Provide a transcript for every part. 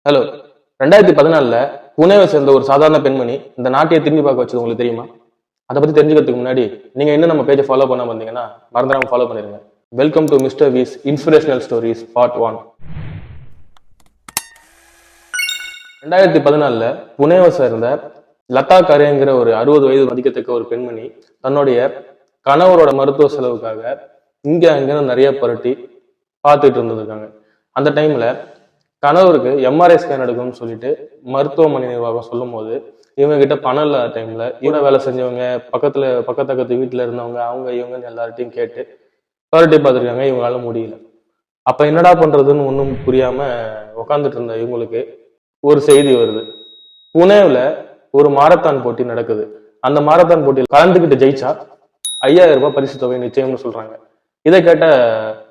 Hello. 2014 புனேவை சேர்ந்த ஒரு சாதாரண பெண்மணி இந்த நாட்டையை திரும்பி பார்க்க வச்சது உங்களுக்கு தெரியுமா? அதை பத்தி தெரிஞ்சுக்கிறதுக்கு முன்னாடி நீங்க இன்னும் நம்ம பேஜை ஃபாலோ பண்ணாம வந்தீங்கன்னா மறந்துடாம ஃபாலோ பண்ணிருங்க. Welcome to mister views inspirational stories part 1. 2014 புனேவை சேர்ந்த லதா கரேங்கிற ஒரு 60 வயது மதிக்கத்தக்க ஒரு பெண்மணி தன்னுடைய கணவரோட மருத்துவ செலவுக்காக இங்க அங்கன்னு நிறைய புரட்டி பார்த்துட்டு இருந்திருக்காங்க. அந்த டைம்ல கணவருக்கு எம்ஆர்ஐ ஸ்கேன் எடுக்கணும்னு சொல்லிட்டு மருத்துவமனை நிர்வாகம் சொல்லும் போது இவங்க கிட்ட பணம் இல்லாத டைம்ல இவங்க வேலை செஞ்சவங்க பக்கத்து வீட்டுல இருந்தவங்க அவங்க இவங்கன்னு எல்லார்ட்டையும் கேட்டு புரட்டி பார்த்துருக்காங்க. இவங்களால முடியல. அப்ப என்னடா பண்றதுன்னு ஒன்றும் புரியாம உக்காந்துட்டு இருந்த இவங்களுக்கு ஒரு செய்தி வருது. புனேவுல ஒரு மாரத்தான் போட்டி நடக்குது. அந்த மாரத்தான் போட்டியில் கலந்துகிட்டு ஜெயிச்சா 5000 ரூபாய் பரிசு தொகை நிச்சயம்னு சொல்றாங்க. இதை கேட்ட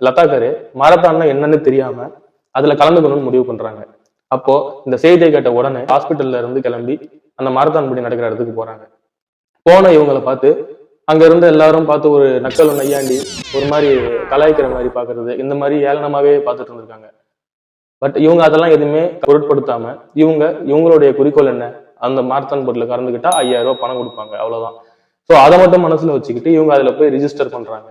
லதா கரே மாரத்தான்னா என்னன்னு தெரியாம அதுல கலந்துக்கணும்னு முடிவு பண்றாங்க. அப்போ இந்த செய்தியை கேட்ட உடனே ஹாஸ்பிட்டல்ல இருந்து கிளம்பி அந்த மாரத்தான் போட்டி நடக்கிற இடத்துக்கு போறாங்க. போன இவங்களை பார்த்து அங்க இருந்த எல்லாரும் பார்த்து ஒரு நக்கல் நையாண்டி ஒரு மாதிரி கலாய்க்கிற மாதிரி பாக்குறது, இந்த மாதிரி ஏளனமாவே பார்த்துட்டு இருந்திருக்காங்க. பட் இவங்க அதெல்லாம் எதுவுமே பொருட்படுத்தாம இவங்களுடைய குறிக்கோள் என்ன, அந்த மாரத்தான் போட்டியில கலந்துக்கிட்டா 5000 ரூபாய் பணம் கொடுப்பாங்க, அவ்வளவுதான். ஸோ அதை மட்டும் மனசுல வச்சுக்கிட்டு இவங்க அதுல போய் ரிஜிஸ்டர் பண்றாங்க.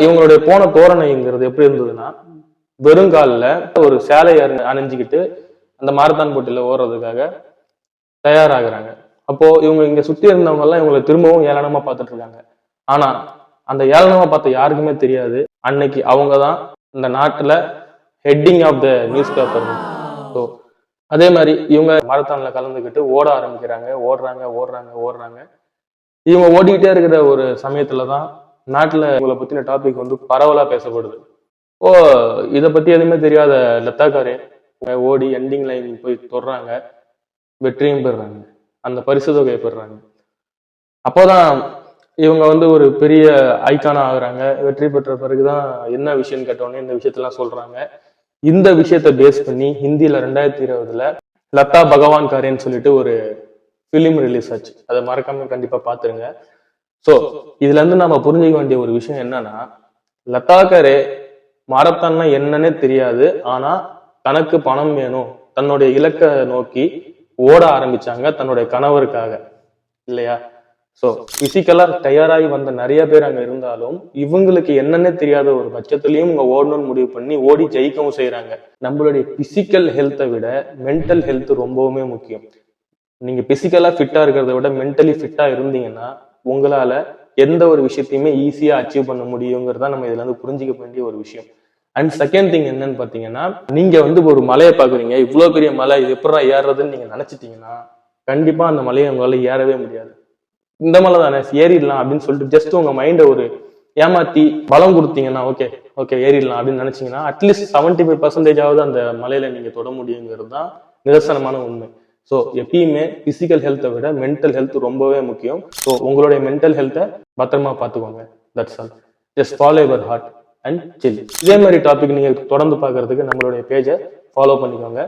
இவங்களுடைய போன தோரணைங்கிறது எப்படி இருந்ததுன்னா, வெறுங்காலில் ஒரு சேலை அணிஞ்சுக்கிட்டு அந்த மாரத்தான் போட்டியில ஓடுறதுக்காக தயாராகிறாங்க. அப்போ இவங்க இங்க சுத்தி இருந்தவங்க எல்லாம் இவங்களை திரும்பவும் ஏளனமா பார்த்துட்டு இருக்காங்க. ஆனா அந்த ஏளனமா பார்த்த யாருக்குமே தெரியாது, அன்னைக்கு அவங்கதான் இந்த நாட்டுல heading of the news paper. So அதே மாதிரி இவங்க மாரத்தான்ல கலந்துக்கிட்டு ஓட ஆரம்பிக்கிறாங்க. ஓடுறாங்க. இவங்க ஓடிக்கிட்டே இருக்கிற ஒரு சமயத்துலதான் நாட்டுல இவங்களை பத்தின டாபிக் வந்து பரவலா பேசப்படுது. இதை பத்தி எதுவுமே தெரியாத லதா கரே ஓடி எண்டிங் லைன் போய் தொடுறாங்க, வெற்றியும் பெறுறாங்க, அந்த பரிசு தொகையை பெறுறாங்க. அப்போதான் இவங்க வந்து ஒரு பெரிய ஐக்கானா ஆகுறாங்க. வெற்றி பெற்ற பிறகுதான் என்ன விஷயம் கேட்டோன்னே இந்த விஷயத்தெல்லாம் சொல்றாங்க. இந்த விஷயத்த பேஸ் பண்ணி ஹிந்தியில 2020 லதா பகவான் கரேன்னு சொல்லிட்டு ஒரு பிலிம் ரிலீஸ் ஆச்சு. அதை மறக்காம கண்டிப்பா பாத்துருங்க. சோ இதுல இருந்து நம்ம புரிஞ்சுக்க வேண்டிய ஒரு விஷயம் என்னன்னா, லதா கரே மாரத்தான்னா என்னன்னே தெரியாது, ஆனா தனக்கு பணம் வேணும், தன்னுடைய இலக்கை நோக்கி ஓட ஆரம்பிச்சாங்க தன்னுடைய கணவருக்காக, இல்லையா? சோ பிசிக்கலா தயாராகி வந்த நிறைய பேர் அங்க இருந்தாலும் இவங்களுக்கு என்னன்னே தெரியாத ஒரு பட்சத்திலையும் இவங்க ஓடணும்னு முடிவு பண்ணி ஓடி ஜெயிக்கவும் செய்யறாங்க. நம்மளுடைய பிசிக்கல் ஹெல்த்தை விட மென்டல் ஹெல்த் ரொம்பவுமே முக்கியம். நீங்க பிசிக்கலா ஃபிட்டா இருக்கிறத விட மென்டலி ஃபிட்டா இருந்தீங்கன்னா உங்களால எந்த ஒரு விஷயத்தையுமே ஈஸியா அச்சீவ் பண்ண முடியுங்கிறதா நம்ம இதுல இருந்து புரிஞ்சுக்க வேண்டிய ஒரு விஷயம். அண்ட் செகண்ட் திங் என்னன்னு பாத்தீங்கன்னா, நீங்க வந்து ஒரு மலையை பாக்குறீங்க, இவ்வளவு பெரிய மலை, இது எப்படா ஏறுறதுன்னு நீங்க நினைச்சிட்டீங்கன்னா கண்டிப்பா அந்த மலையை உங்களால ஏறவே முடியாது. இந்த மலை தானே ஏறிடலாம் அப்படின்னு சொல்லிட்டு ஜஸ்ட் உங்க மைண்டை ஒரு ஏமாத்தி பலம் கொடுத்தீங்கன்னா ஓகே ஏறிடலாம் அப்படின்னு நினைச்சீங்கன்னா அட்லீஸ்ட் 75% அந்த மலையில நீங்க தொட முடியுங்கிறது தான் நிதர்சனமான உண்மை. ஸோ எப்பயுமே பிசிக்கல் ஹெல்த்தை விட மென்டல் ஹெல்த் ரொம்பவே முக்கியம். ஸோ உங்களுடைய மென்டல் ஹெல்த்தை பத்திரமா பார்த்துக்கோங்க. That's all. Just follow your heart and chill. இதே மாதிரி டாபிக் நீங்க தொடர்ந்து பார்க்கறதுக்கு நம்மளுடைய பேஜை ஃபாலோ பண்ணிக்கோங்க.